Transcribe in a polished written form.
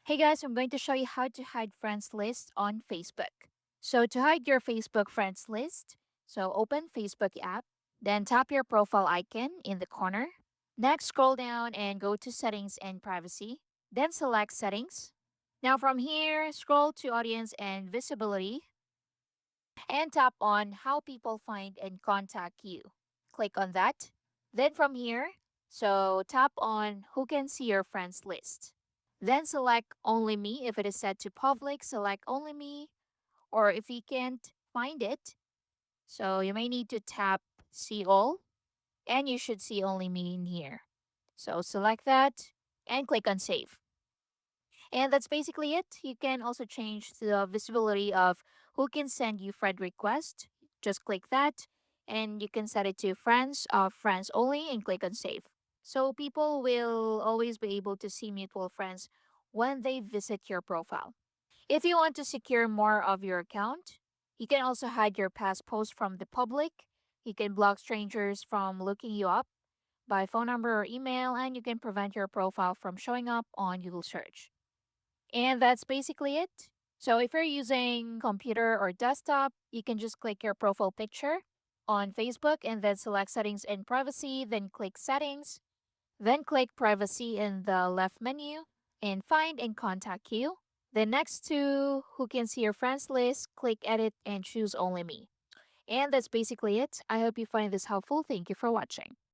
Hey guys, I'm going to show you how to hide friends list on Facebook. So to hide your Facebook friends list, so open Facebook app, then tap your profile icon in the corner. Next, scroll down and go to settings and privacy. Then select settings. Now from here, scroll to audience and visibility and tap on how people find and contact you. Click on that. Then from here, so tap on who can see your friends list. Then select only me. If it is set to public, select only me. Or if you can't find it, so you may need to tap see all and you should see only me in here. So select that and click on save. And that's basically it. You can also change the visibility of who can send you friend request. Just click that and you can set it to friends of friends only and click on save. So people will always be able to see mutual friends when they visit your profile. If you want to secure more of your account, you can also hide your past posts from the public. You can block strangers from looking you up by phone number or email, and you can prevent your profile from showing up on Google search. And that's basically it. So if you're using computer or desktop, you can just click your profile picture on Facebook and then select settings and privacy, then click settings, then click privacy in the left menu and find and contact you. Then next to who can see your friends list, click edit and choose only me. And that's basically it. I hope you find this helpful. Thank you for watching.